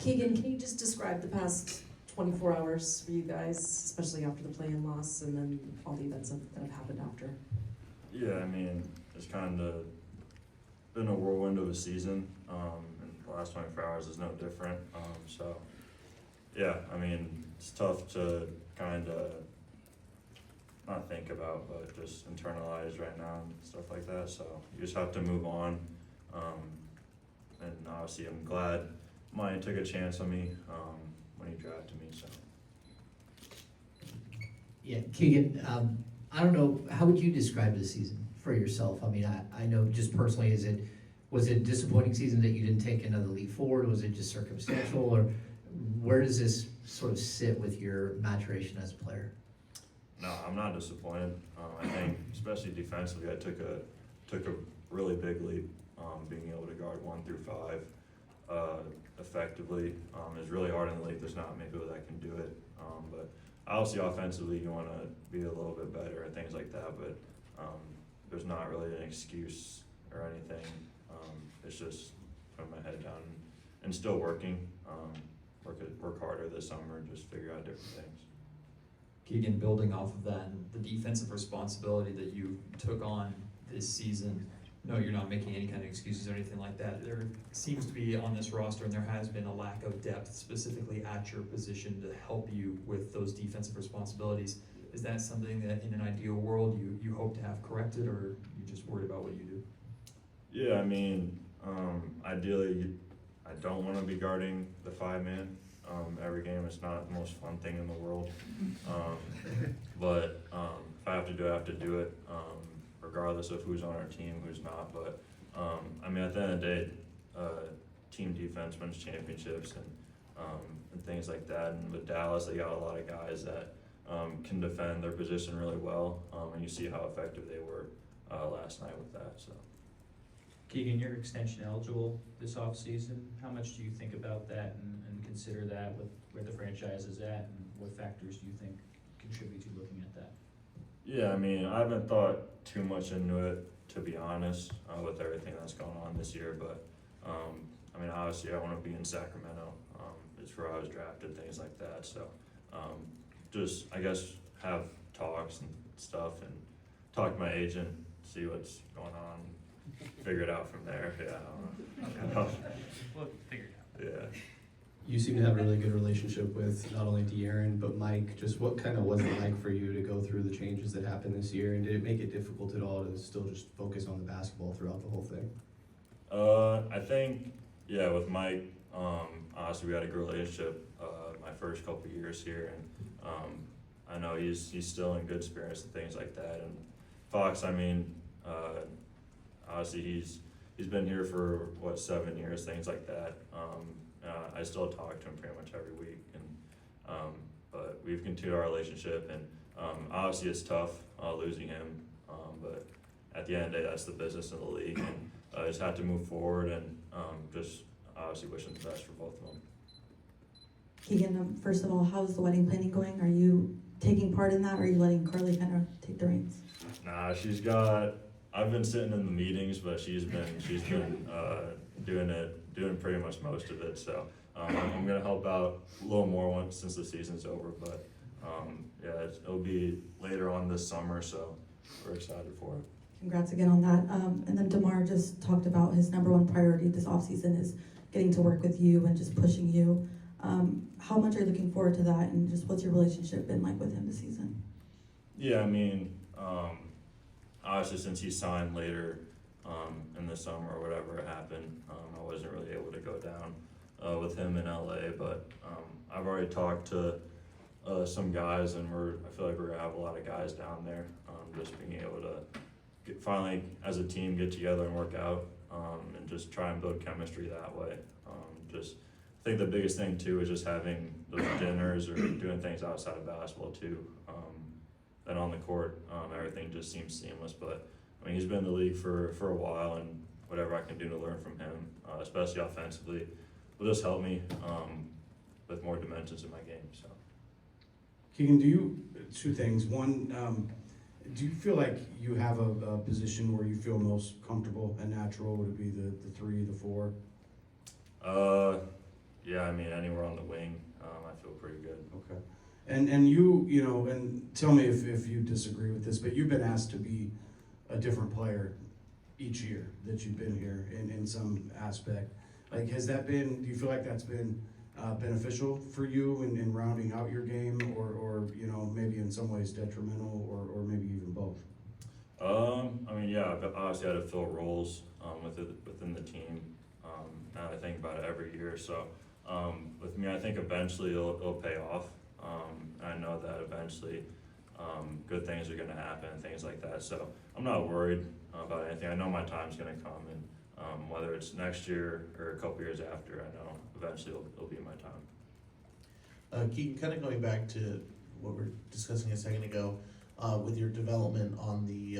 Keegan, can you just describe the past 24 hours for you guys, especially after the play-in loss and then all the events that have happened after? Yeah, I mean, it's kind of been a whirlwind of a season, and the last 24 hours is no different. So, yeah, I mean, it's tough to kind of not think about, but just internalize right now and stuff like that. So you just have to move on. And obviously, I'm glad Mike took a chance on me when he drafted me. So. Yeah, Keegan, I don't know, how would you describe the season for yourself? I mean, I know just personally, was it a disappointing season that you didn't take another leap forward? Was it just circumstantial, or where does this sort of sit with your maturation as a player? No, I'm not disappointed. I think, especially defensively, I took a really big leap. Being able to guard 1 through 5 effectively is really hard in the league. There's not many people that can do it. But obviously, offensively, you want to be a little bit better and things like that. But there's not really an excuse or anything. It's just putting my head down and still working. Work harder this summer and just figure out different things. Keegan, building off of that, and the defensive responsibility that you took on this season, no, you're not making any kind of excuses or anything like that. There seems to be on this roster, and there has been a lack of depth specifically at your position to help you with those defensive responsibilities. Is that something that in an ideal world you hope to have corrected, or you're just worried about what you do? Yeah, I mean, ideally, I don't want to be guarding the 5-man every game. It's not the most fun thing in the world. But if I have to do it, I have to do it, regardless of who's on our team, who's not. But I mean, at the end of the day, team defense wins championships and things like that. And with Dallas, they got a lot of guys that can defend their position really well, and you see how effective they were last night with that. So. Keegan, you're extension eligible this offseason. How much do you think about that and consider that with where the franchise is at, and what factors do you think contribute to looking at that? Yeah, I mean, I haven't thought too much into it, to be honest, with everything that's going on this year. But, I mean, obviously I want to be in Sacramento. It's where I was drafted, things like that. So, just, I guess, have talks and stuff and talk to my agent, see what's going on, figure it out from there. Yeah, I don't know. We'll figure it out. Yeah. You seem to have a really good relationship with not only De'Aaron, but Mike. Just what kind of was it like for you to go through the changes that happened this year? And did it make it difficult at all to still just focus on the basketball throughout the whole thing? I think, yeah, with Mike, honestly, we had a good relationship my first couple of years here. And I know he's still in good spirits and things like that. And Fox, I mean, obviously he's been here for, 7 years, things like that. I still talk to him pretty much every week, and but we've continued our relationship, and obviously it's tough losing him, but at the end of the day, that's the business of the league, and just have to move forward and just obviously wish him the best for both of them. Keegan, first of all, how's the wedding planning going? Are you taking part in that, or are you letting Carly kind of take the reins? Nah, I've been sitting in the meetings, but she's been doing pretty much most of it. So I'm gonna help out a little more since the season's over. But yeah, it'll be later on this summer, so we're excited for it. Congrats again on that. And then DeMar just talked about his number one priority this offseason is getting to work with you and just pushing you. How much are you looking forward to that, and just what's your relationship been like with him this season? Yeah, I mean, obviously since he signed later in the summer or whatever happened, I wasn't really able to go down with him in LA, but I've already talked to some guys, and I feel like we're gonna have a lot of guys down there. Just being able to finally, as a team, get together and work out, and just try and build chemistry that way. I think the biggest thing too is just having those dinners or doing things outside of basketball too. Then on the court, everything just seems seamless. But I mean, he's been in the league for a while, and whatever I can do to learn from him, especially offensively, will just help me with more dimensions in my game. So, Keegan, two things. One, do you feel like you have a position where you feel most comfortable and natural? Would it be the 3, the 4? yeah, I mean, anywhere on the wing, I feel pretty good. Okay. And you know, and tell me if you disagree with this, but you've been asked to be a different player each year that you've been here in some aspect. Like, has that been, do you feel like that's been beneficial for you in rounding out your game, or you know, maybe in some ways detrimental, or maybe even both? I mean, yeah, I've obviously had to fill roles within the team, and I think about it every year. So with me, I think eventually it'll pay off. I know that eventually good things are going to happen and things like that. So I'm not worried about anything. I know my time's going to come, and whether it's next year or a couple years after, I know eventually it'll be my time. Keegan, kind of going back to what we were discussing a second ago, with your development on the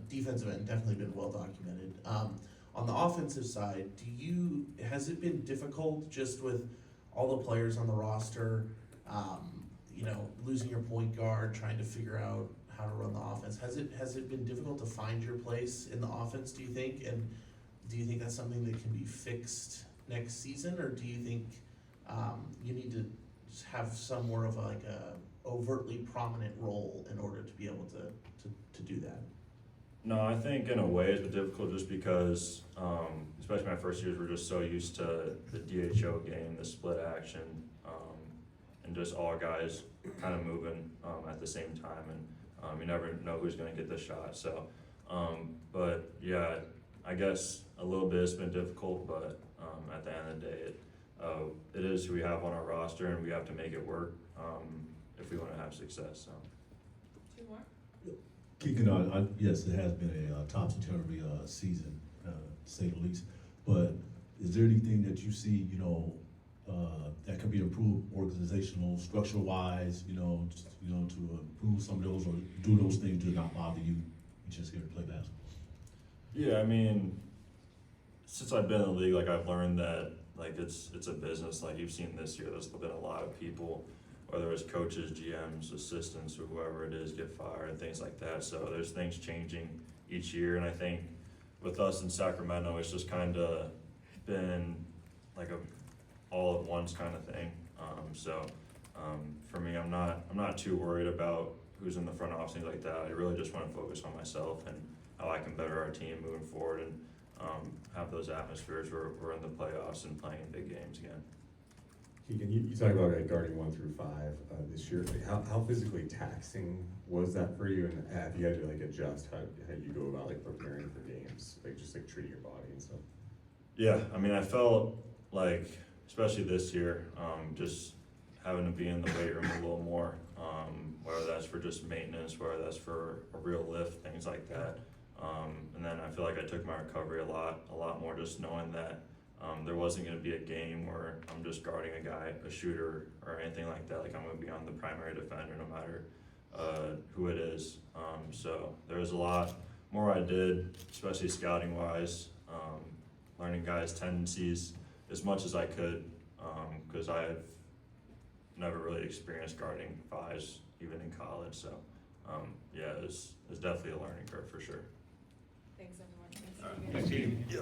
defensive end, definitely been well documented. On the offensive side, has it been difficult just with all the players on the roster, you know, losing your point guard, trying to figure out how to run the offense? Has it been difficult to find your place in the offense, do you think? And do you think that's something that can be fixed next season, or do you think you need to have some more of like a overtly prominent role in order to be able to do that? No, I think in a way it's been difficult just because, especially my first years, we're just so used to the DHO game, the split action, and just all guys kind of moving at the same time, and you never know who's going to get the shot. So, but yeah, I guess a little bit it's been difficult, but at the end of the day, it is who we have on our roster, and we have to make it work if we want to have success. So. Two more? Keegan, yes, it has been a topsy-turvy season, to say the least. But is there anything that you see, you know, that can be improved organizational, structure-wise, you know, to improve some of those or do those things to not bother you? You just here to play basketball. Yeah, I mean, since I've been in the league, like I've learned that like it's a business. Like you've seen this year, there's been a lot of people, whether it's coaches, GMs, assistants, or whoever it is, get fired and things like that. So there's things changing each year, and I think with us in Sacramento, it's just kind of been like a all at once kind of thing. For me, I'm not too worried about who's in the front office, things like that. I really just want to focus on myself and how I can better our team moving forward, and have those atmospheres where we're in the playoffs and playing in big games again. Keegan, you talk about guarding 1 through 5 this year. Like how physically taxing was that for you, and have you had to like adjust how you go about like preparing for games, like just like treating your body and stuff? Yeah, I mean, I felt like, especially this year, just having to be in the weight room a little more, whether that's for just maintenance, whether that's for a real lift, things like that. And then I feel like I took my recovery a lot more, just knowing that there wasn't going to be a game where I'm just guarding a guy, a shooter, or anything like that. Like I'm going to be on the primary defender no matter who it is. So there was a lot more I did, especially scouting wise, learning guys' tendencies as much as I could, because I have never really experienced guarding 5s even in college. So yeah, it's definitely a learning curve for sure. Thanks, everyone. Thanks, Keegan. Yeah.